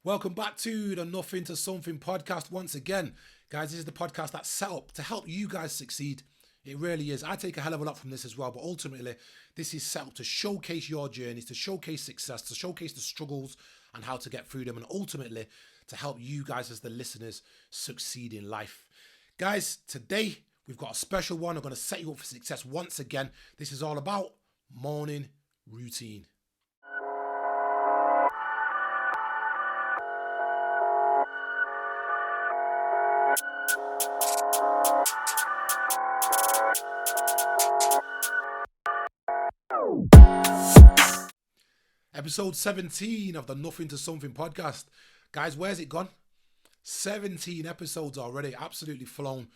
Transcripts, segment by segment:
Welcome back to the Nothing to Something podcast once again. Guys, this is the podcast that's set up to help you guys succeed. It really is. I take a hell of a lot from this as well, but ultimately, this is set up to showcase your journeys, to showcase success, to showcase the struggles and how to get through them, and ultimately to help you guys as the listeners succeed in life. Guys, today we've got a special one. I'm going to set you up for success once again. This is all about morning routine. Episode 17 of the Nothing to Something podcast. Guys, where's it gone? 17 episodes already. Absolutely flown.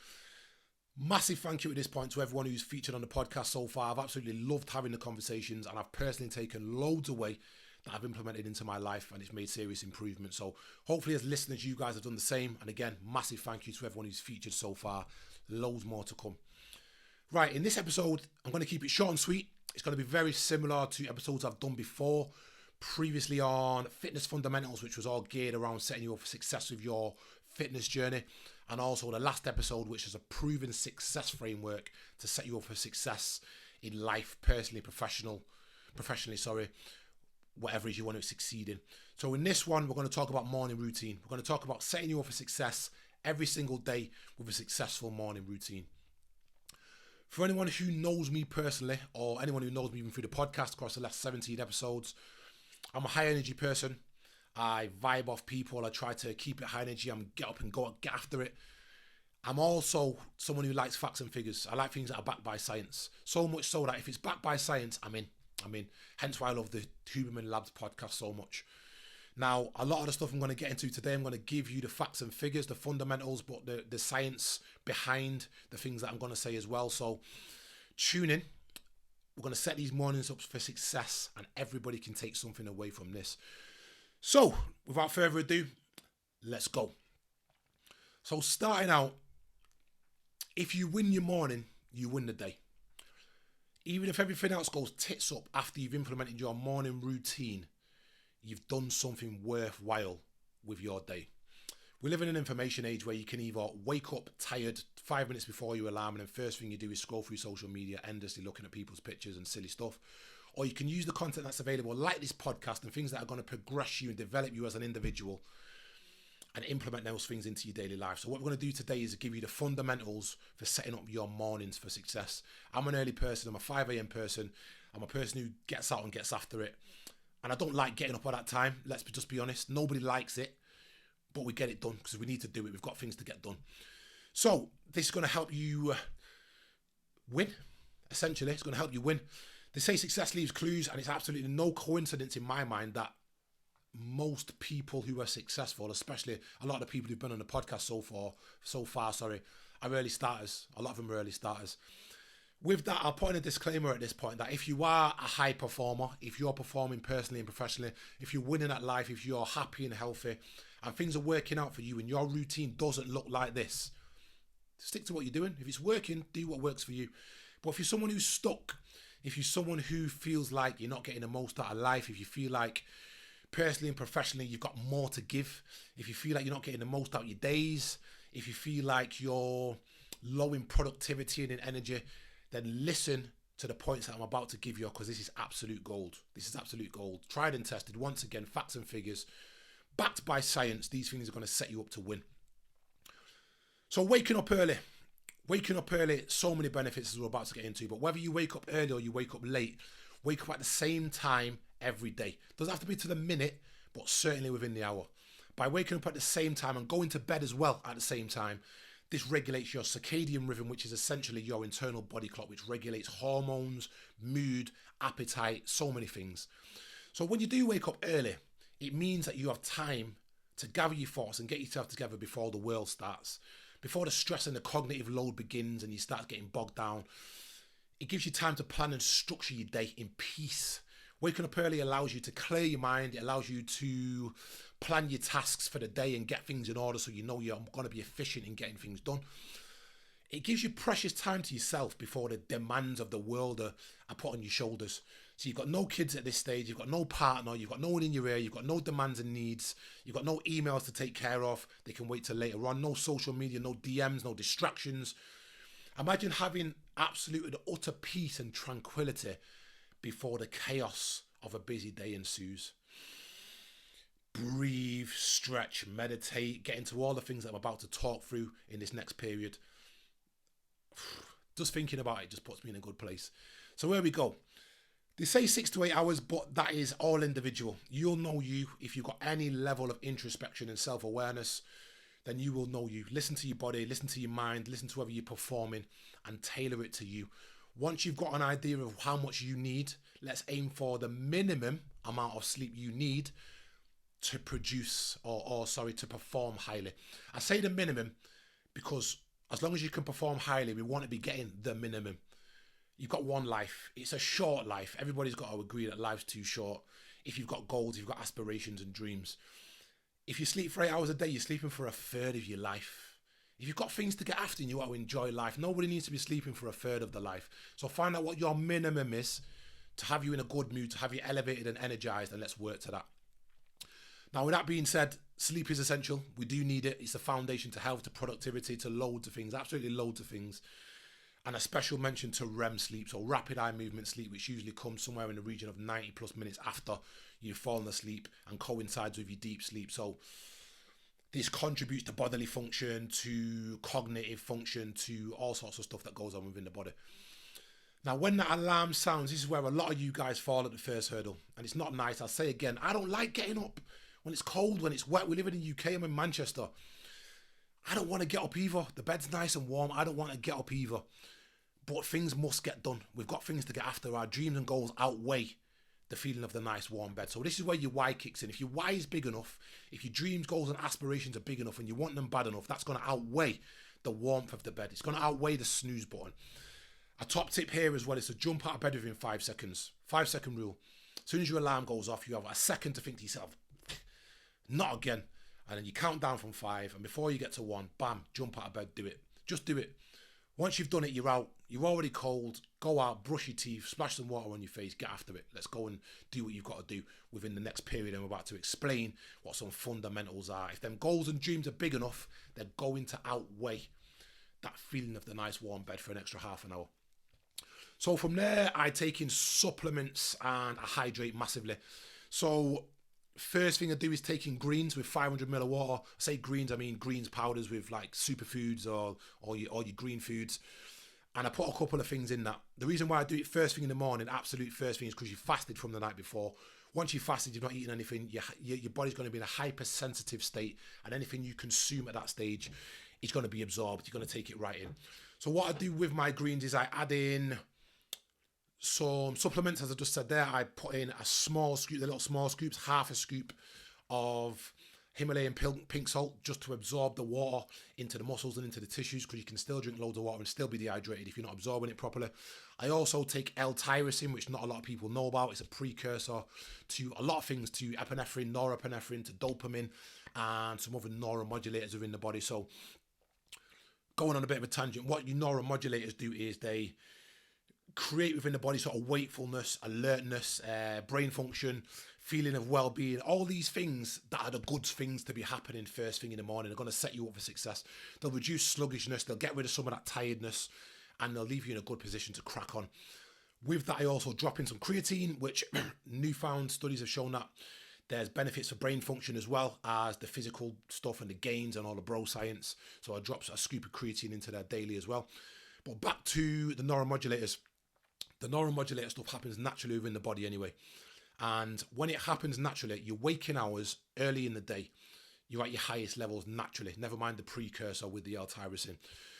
Massive thank you at this point to everyone who's featured on the podcast so far. I've absolutely loved having the conversations, and I've personally taken loads away that I've implemented into my life, and it's made serious improvements. So hopefully as listeners, you guys have done the same. And again, massive thank you to everyone who's featured so far. Loads more to come. Right, in this episode, I'm going to keep it short and sweet. It's going to be very similar to episodes I've done before. Previously on fitness fundamentals, which was all geared around setting you up for success with your fitness journey, and also the last episode, which is a proven success framework to set you up for success in life, professionally, whatever it is you want to succeed in. So in this one, we're going to talk about morning routine. We're going to talk about setting you up for success every single day with a successful morning routine. For anyone who knows me personally, or anyone who knows me even through the podcast across the last 17 episodes, I'm a high energy person. I vibe off people. I try to keep it high energy. I'm get up and go get after it. I'm also someone who likes facts and figures. I like things that are backed by science. So much so that if it's backed by science, I'm in. Hence why I love the Huberman Labs podcast so much. Now, a lot of the stuff I'm going to get into today, I'm going to give you the facts and figures, the fundamentals, but the science behind the things that I'm going to say as well. So tune in. We're going to set these mornings up for success, and everybody can take something away from this. So, without further ado, let's go. So, starting out, if you win your morning, you win the day. Even if everything else goes tits up after you've implemented your morning routine, you've done something worthwhile with your day. We live in an information age where you can either wake up tired 5 minutes before your alarm, and then first thing you do is scroll through social media, endlessly looking at people's pictures and silly stuff. Or you can use the content that's available, like this podcast, and things that are going to progress you and develop you as an individual, and implement those things into your daily life. So what we're going to do today is give you the fundamentals for setting up your mornings for success. I'm an early person. I'm a 5 a.m. person. I'm a person who gets out and gets after it. And I don't like getting up at that time. Let's just be honest. Nobody likes it. But we get it done because we need to do it. We've got things to get done. So this is going to help you win, essentially. It's going to help you win. They say success leaves clues, and it's absolutely no coincidence in my mind that most people who are successful, especially a lot of the people who've been on the podcast so far, are early starters. A lot of them are early starters. With that, I'll put in a disclaimer at this point that if you are a high performer, if you're performing personally and professionally, if you're winning at life, if you're happy and healthy, and things are working out for you and your routine doesn't look like this, stick to what you're doing. If it's working, do what works for you. But if you're someone who's stuck, if you're someone who feels like you're not getting the most out of life, if you feel like personally and professionally you've got more to give, if you feel like you're not getting the most out of your days, if you feel like you're low in productivity and in energy, then listen to the points that I'm about to give you, because this is absolute gold. This is absolute gold. Tried and tested. Once again, facts and figures. Backed by science, these things are going to set you up to win. So waking up early, so many benefits as we're about to get into, but whether you wake up early or you wake up late, wake up at the same time every day. Doesn't have to be to the minute, but certainly within the hour. By waking up at the same time and going to bed as well at the same time, this regulates your circadian rhythm, which is essentially your internal body clock, which regulates hormones, mood, appetite, so many things. So when you do wake up early, it means that you have time to gather your thoughts and get yourself together before the world starts, before the stress and the cognitive load begins and you start getting bogged down. It gives you time to plan and structure your day in peace. Waking up early allows you to clear your mind. It allows you to plan your tasks for the day and get things in order so you know you're going to be efficient in getting things done. It gives you precious time to yourself before the demands of the world are put on your shoulders. So you've got no kids at this stage, you've got no partner, you've got no one in your ear, you've got no demands and needs, you've got no emails to take care of, they can wait till later on, no social media, no DMs, no distractions. Imagine having absolute and utter peace and tranquility before the chaos of a busy day ensues. Breathe, stretch, meditate, get into all the things that I'm about to talk through in this next period. Just thinking about it just puts me in a good place. So where we go. They say 6 to 8 hours, but that is all individual. You'll know you. If you've got any level of introspection and self-awareness, then you will know you. Listen to your body, listen to your mind, listen to whatever you're performing and tailor it to you. Once you've got an idea of how much you need, let's aim for the minimum amount of sleep you need to produce to perform highly. I say the minimum because as long as you can perform highly, we want to be getting the minimum. You've got one life. It's a short life. Everybody's got to agree that life's too short. If you've got goals, you've got aspirations and dreams. If you sleep for 8 hours a day, you're sleeping for a third of your life. If you've got things to get after and you want to enjoy life, nobody needs to be sleeping for a third of the life. So find out what your minimum is to have you in a good mood, to have you elevated and energized, and let's work to that. Now, with that being said, sleep is essential. We do need it. It's the foundation to health, to productivity, to loads of things, absolutely loads of things. And a special mention to REM sleep, so rapid eye movement sleep, which usually comes somewhere in the region of 90 plus minutes after you've fallen asleep and coincides with your deep sleep. So this contributes to bodily function, to cognitive function, to all sorts of stuff that goes on within the body. Now, when that alarm sounds, this is where a lot of you guys fall at the first hurdle. And it's not nice. I'll say again, I don't like getting up when it's cold, when it's wet. We live in the UK, I'm in Manchester. I don't want to get up either. The bed's nice and warm. I don't want to get up either. But things must get done. We've got things to get after. Our dreams and goals outweigh the feeling of the nice warm bed. So this is where your why kicks in. If your why is big enough, if your dreams, goals and aspirations are big enough and you want them bad enough, that's going to outweigh the warmth of the bed. It's going to outweigh the snooze button. A top tip here as well is to jump out of bed within 5 seconds. 5-second rule. As soon as your alarm goes off, you have a second to think to yourself, not again. And then you count down from 5, and before you get to 1, bam, jump out of bed, do it. Just do it. Once you've done it, you're out. You're already cold. Go out, brush your teeth, splash some water on your face, get after it. Let's go and do what you've got to do within the next period. I'm about to explain what some fundamentals are. If them goals and dreams are big enough, they're going to outweigh that feeling of the nice warm bed for an extra half an hour. So from there, I take in supplements and I hydrate massively. So first thing I do is take in greens with 500 ml of water. I say greens, I mean greens powders with like superfoods or your green foods. And I put a couple of things in that. The reason why I do it first thing in the morning, absolute first thing, is because you fasted from the night before. Once you've fasted, you've not eaten anything, your body's going to be in a hypersensitive state, and anything you consume at that stage is going to be absorbed. You're going to take it right in. So what I do with my greens is I add in some supplements, as I just said there. I put in a small scoop, the little small scoops, half a scoop of Himalayan pink salt, just to absorb the water into the muscles and into the tissues, because you can still drink loads of water and still be dehydrated if you're not absorbing it properly. I also take L-tyrosine, which not a lot of people know about. It's a precursor to a lot of things, to epinephrine, norepinephrine, to dopamine, and some other neuromodulators within the body. So going on a bit of a tangent, what your neuromodulators do is they create within the body sort of wakefulness, alertness, brain function, feeling of well-being, all these things that are the good things to be happening first thing in the morning are going to set you up for success. They'll reduce sluggishness, they'll get rid of some of that tiredness, and they'll leave you in a good position to crack on. With that, I also drop in some creatine, which newfound studies have shown that there's benefits for brain function as well as the physical stuff and the gains and all the bro science. So I drop a scoop of creatine into there daily as well. But back to the neuromodulators. The neuromodulator stuff happens naturally within the body anyway. And when it happens naturally, your waking hours early in the day, you're at your highest levels naturally, never mind the precursor with the L-tyrosine.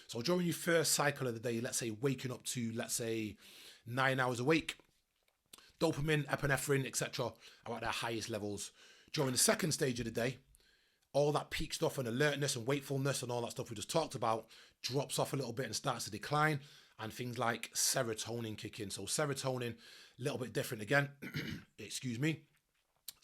So during your first cycle of the day, let's say waking up to, let's say, 9 hours awake, dopamine, epinephrine, etc. are at their highest levels. During the second stage of the day, all that peak stuff and alertness and wakefulness and all that stuff we just talked about drops off a little bit and starts to decline, and things like serotonin kick in. So serotonin, a little bit different again. Excuse me.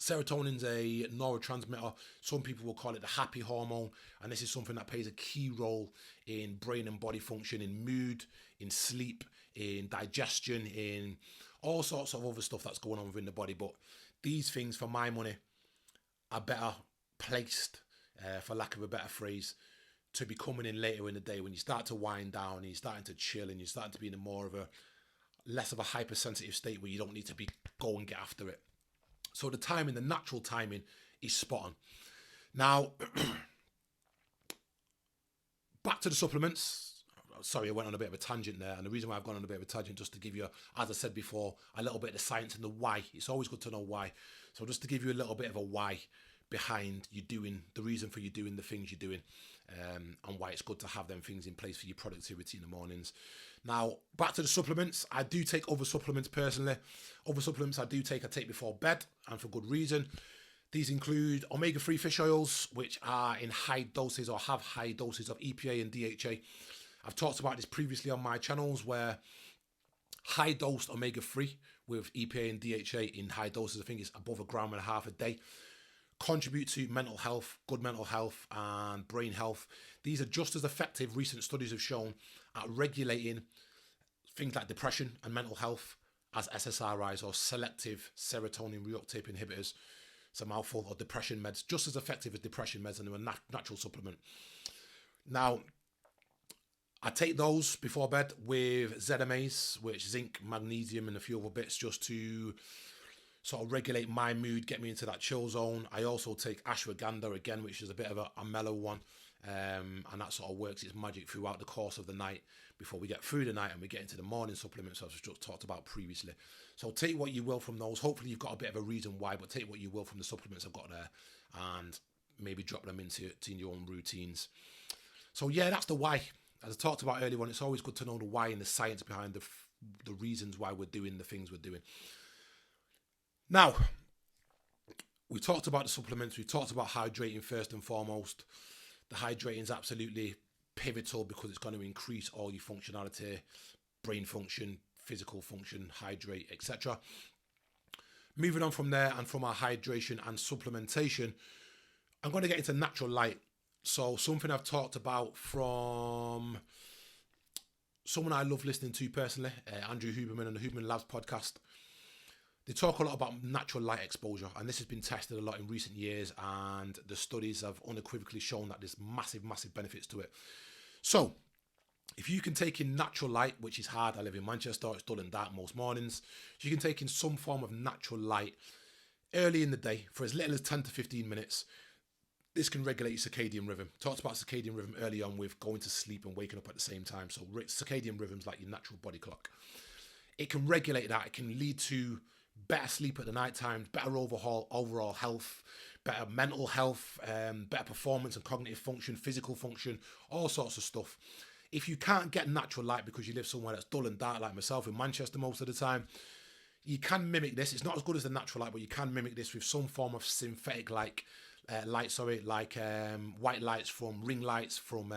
Serotonin's a neurotransmitter. Some people will call it the happy hormone, and this is something that plays a key role in brain and body function, in mood, in sleep, in digestion, in all sorts of other stuff that's going on within the body. But these things, for my money, are better placed, for lack of a better phrase, to be coming in later in the day when you start to wind down and you're starting to chill and you're starting to be in a more of a less of a hypersensitive state where you don't need to be go and get after it. So the timing, the natural timing, is spot on. Now, back to the supplements. Sorry, I went on a bit of a tangent there, and the reason why I've gone on a bit of a tangent, just to give you, as I said before, a little bit of the science and the why. It's always good to know why. So just to give you a little bit of a why behind you doing, the reason for you doing the things you're doing, and why it's good to have them things in place for your productivity in the mornings. Now, back to the supplements. I do take other supplements personally. Other supplements I take before bed, and for good reason. These include omega-3 fish oils, which are in high doses or have high doses of EPA and DHA. I've talked about this previously on my channels, where high dosed omega-3 with EPA and DHA in high doses, I think it's above 1.5 grams a day, contribute to mental health, good mental health and brain health. These are just as effective, recent studies have shown, at regulating things like depression and mental health as SSRIs, or selective serotonin reuptake inhibitors. It's a mouthful, or depression meds, just as effective as depression meds, and they're a natural supplement. Now, I take those before bed with ZMAs, which zinc, magnesium and a few other bits, just to sort of regulate my mood, get me into that chill zone. I also take ashwagandha again, which is a bit of a mellow one, and that sort of works its magic throughout the course of the night before we get through the night and we get into the morning supplements I've just talked about previously. So take what you will from those. Hopefully you've got a bit of a reason why, but take what you will from the supplements I've got there and maybe drop them into your own routines. So yeah, that's the why. As I talked about earlier on, it's always good to know the why and the science behind the reasons why we're doing the things we're doing. Now, we talked about the supplements. We talked about hydrating first and foremost. The hydrating is absolutely pivotal because it's going to increase all your functionality, brain function, physical function, hydrate, etc. Moving on from there, and from our hydration and supplementation, I'm going to get into natural light. So something I've talked about from someone I love listening to personally, Andrew Huberman on the Huberman Labs podcast. They talk a lot about natural light exposure, and this has been tested a lot in recent years, and the studies have unequivocally shown that there's massive, massive benefits to it. So if you can take in natural light, which is hard, I live in Manchester, it's dull and dark most mornings, so you can take in some form of natural light early in the day for as little as 10 to 15 minutes. This can regulate your circadian rhythm. Talked about circadian rhythm early on with going to sleep and waking up at the same time. So circadian rhythm's like your natural body clock. It can regulate that. It can lead to better sleep at the night time, better overall health, better mental health, better performance and cognitive function, physical function, all sorts of stuff. If you can't get natural light because you live somewhere that's dull and dark like myself in Manchester most of the time, you can mimic this. It's not as good as the natural light, but you can mimic this with some form of synthetic light, white lights from ring lights, from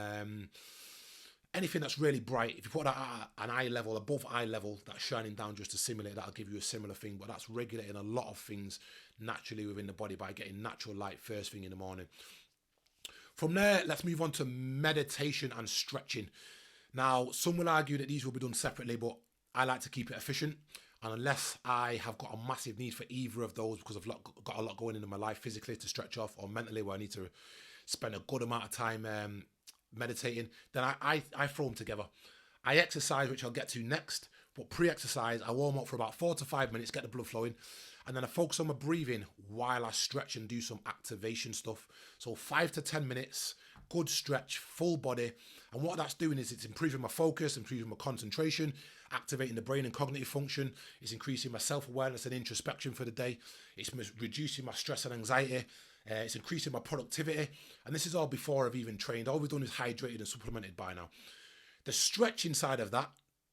anything that's really bright. If you put that at an eye level, above eye level, that's shining down just to simulate, that'll give you a similar thing. But that's regulating a lot of things naturally within the body by getting natural light first thing in the morning. From there, let's move on to meditation and stretching. Now, some will argue that these will be done separately, but I like to keep it efficient. And unless I have got a massive need for either of those, because I've got a lot going in my life physically to stretch off, or mentally where I need to spend a good amount of time meditating, then I throw them together. I exercise, which I'll get to next, but pre-exercise, I warm up for about 4 to 5 minutes, get the blood flowing, and then I focus on my breathing while I stretch and do some activation stuff. So 5 to 10 minutes, good stretch, full body. And what that's doing is it's improving my focus, improving my concentration, activating the brain and cognitive function. It's increasing my self-awareness and introspection for the day. It's reducing my stress and anxiety. It's increasing my productivity. And this is all before I've even trained. All we've done is hydrated and supplemented by now. The stretching side of that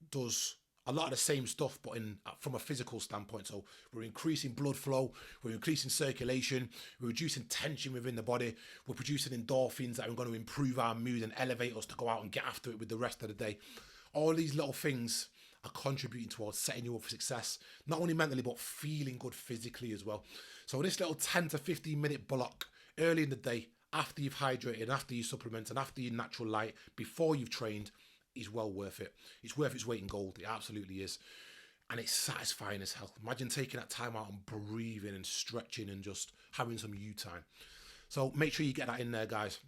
does a lot of the same stuff, but from a physical standpoint. So we're increasing blood flow, we're increasing circulation, we're reducing tension within the body, we're producing endorphins that are going to improve our mood and elevate us to go out and get after it with the rest of the day. All these little things are contributing towards setting you up for success, not only mentally, but feeling good physically as well. So this little 10 to 15 minute block early in the day, after you've hydrated, after you supplement, and after your natural light, before you've trained, is well worth it. It's worth its weight in gold. It absolutely is. and it's satisfying as hell. Imagine taking that time out and breathing and stretching and just having some you time. So make sure you get that in there, guys.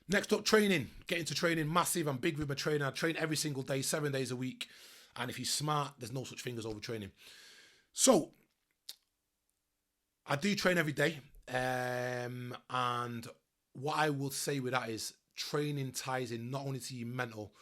Next up, training. Get into training. Massive. I'm big with my training. I train every single day, 7 days a week. And if you're smart, there's no such thing as overtraining. So I do train every day. And what I will say with that is training ties in not only to your mental,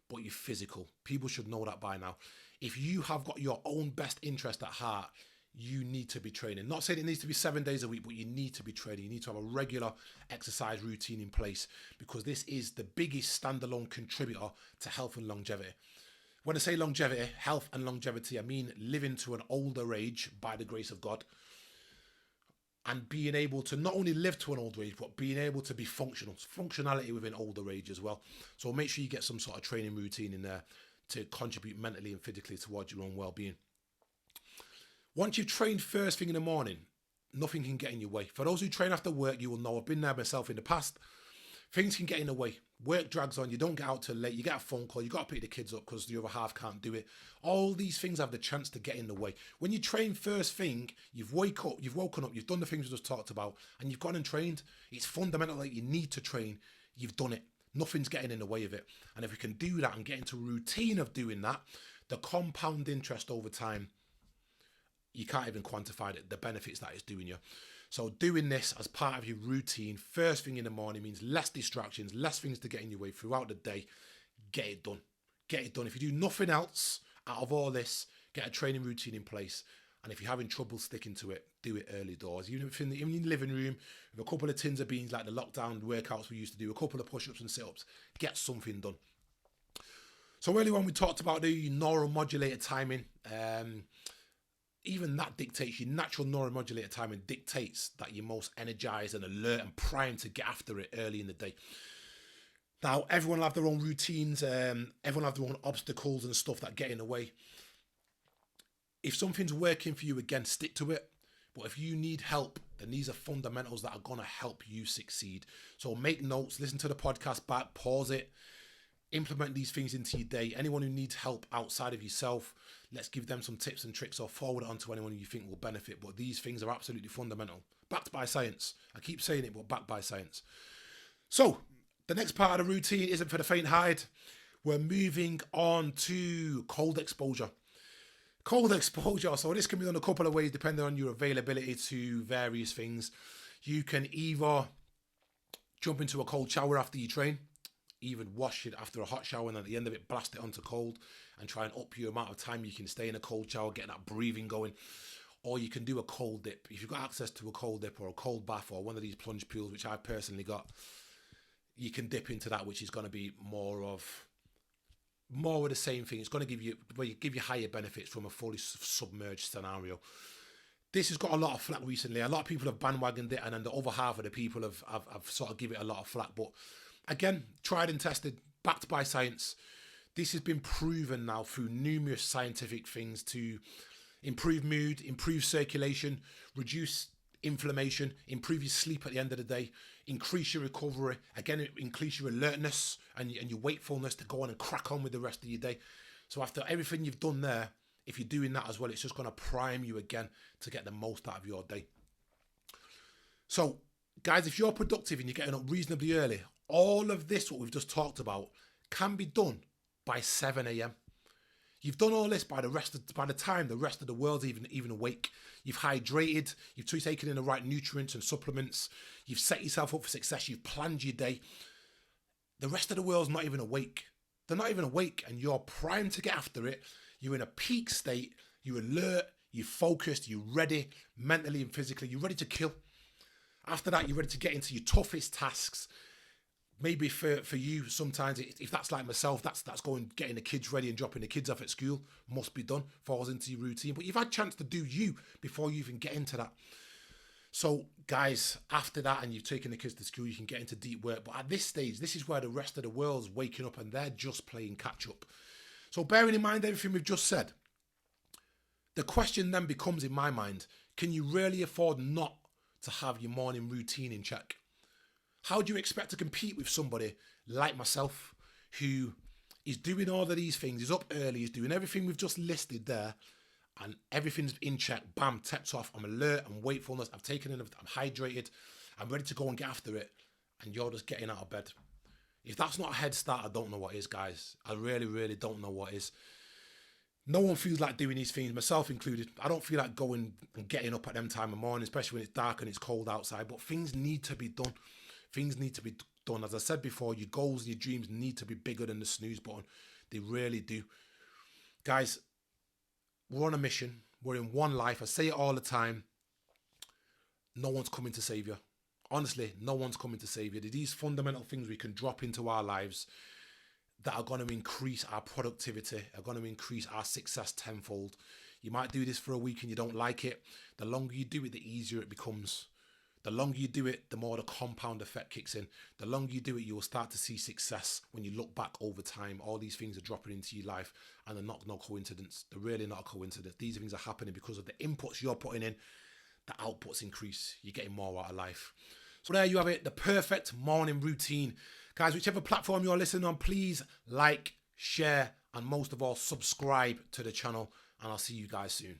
but your physical. People should know that by now. If you have got your own best interest at heart, you need to be training. Not saying it needs to be 7 days a week, but you need to be training. You need to have a regular exercise routine in place, because this is the biggest standalone contributor to health and longevity. When I say longevity, health and longevity, I mean living to an older age by the grace of God, and being able to not only live to an older age, but being able to be functional. Functionality within older age as well. So make sure you get some sort of training routine in there to contribute mentally and physically towards your own well-being. Once you've trained first thing in the morning, nothing can get in your way. For those who train after work, you will know, I've been there myself in the past. Things can get in the way. Work drags on. You don't get out till late. You get a phone call. You got to pick the kids up because the other half can't do it. All these things have the chance to get in the way. When you train first thing, you've woken up, you've done the things we just talked about, and you've gone and trained. It's fundamental that you need to train. You've done it. Nothing's getting in the way of it. And if we can do that and get into a routine of doing that, the compound interest over time, you can't even quantify it, the benefits that it's doing you. So doing this as part of your routine first thing in the morning means less distractions, less things to get in your way throughout the day. Get it done. Get it done. If you do nothing else out of all this, get a training routine in place. And if you're having trouble sticking to it, do it early doors. Even if in the living room with a couple of tins of beans like the lockdown workouts we used to do, a couple of push-ups and sit-ups, get something done. So earlier on we talked about the neuromodulated timing. Even that dictates, your natural neuromodulator timing dictates that you're most energized and alert and primed to get after it early in the day. Now, everyone will have their own routines, everyone will have their own obstacles and stuff that get in the way. If something's working for you, again, stick to it. But if you need help, then these are fundamentals that are going to help you succeed. So make notes, listen to the podcast back, pause it, implement these things into your day. Anyone who needs help outside of yourself, let's give them some tips and tricks, or forward it on to anyone who you think will benefit. But these things are absolutely fundamental, backed by science. I keep saying it, but backed by science. So the next part of the routine isn't for the faint-hearted. We're moving on to cold exposure. Cold exposure. So this can be done a couple of ways depending on your availability to various things. You can either jump into a cold shower after you train, even wash it after a hot shower, and at the end of it blast it onto cold and try and up your amount of time you can stay in a cold shower, get that breathing going. Or you can do a cold dip. If you've got access to a cold dip or a cold bath or one of these plunge pools, which I've personally got, you can dip into that, which is going to be more of the same thing. It's going to give you higher benefits from a fully submerged scenario. This has got a lot of flack recently. A lot of people have bandwagoned it, and then the other half of the people have sort of give it a lot of flack. But again, tried and tested, backed by science. This has been proven now through numerous scientific things to improve mood, improve circulation, reduce inflammation, improve your sleep at the end of the day, increase your recovery, again, increase your alertness and your wakefulness to go on and crack on with the rest of your day. So after everything you've done there, if you're doing that as well, it's just going to prime you again to get the most out of your day. So guys, if you're productive and you're getting up reasonably early, all of this, what we've just talked about, can be done by 7 a.m. You've done all this by the time the rest of the world's even awake. You've hydrated, you've taken in the right nutrients and supplements, you've set yourself up for success, you've planned your day. The rest of the world's not even awake. They're not even awake, and you're primed to get after it. You're in a peak state, you're alert, you're focused, you're ready, mentally and physically, you're ready to kill. After that, you're ready to get into your toughest tasks. Maybe for you, sometimes, if that's like myself, that's going, getting the kids ready and dropping the kids off at school, must be done, falls into your routine. But you've had a chance to do you before you even get into that. So, guys, after that, and you've taken the kids to school, you can get into deep work. But at this stage, this is where the rest of the world's waking up, and they're just playing catch up. So, bearing in mind everything we've just said, the question then becomes, in my mind, can you really afford not to have your morning routine in check? How do you expect to compete with somebody like myself who He's doing all of these things. He's up early. He's doing everything we've just listed there. And everything's in check. Bam, taps off. I'm alert. I'm wakefulness. I've taken in. I'm hydrated. I'm ready to go and get after it. And you're just getting out of bed. If that's not a head start, I don't know what is, guys. I really, really don't know what is. No one feels like doing these things, myself included. I don't feel like going and getting up at them time of morning, especially when it's dark and it's cold outside. But things need to be done. Things need to be done. As I said before, your goals and your dreams need to be bigger than the snooze button. They really do. Guys, we're on a mission. We're in one life. I say it all the time. No one's coming to save you. Honestly, no one's coming to save you. These fundamental things we can drop into our lives that are going to increase our productivity, are going to increase our success tenfold. You might do this for a week and you don't like it. The longer you do it, the easier it becomes. The longer you do it, the more the compound effect kicks in. The longer you do it, you will start to see success when you look back over time. All these things are dropping into your life and they're not no coincidence. They're really not a coincidence. These things are happening because of the inputs you're putting in. The outputs increase. You're getting more out of life. So there you have it, the perfect morning routine. Guys, whichever platform you're listening on, please like, share, and most of all, subscribe to the channel. And I'll see you guys soon.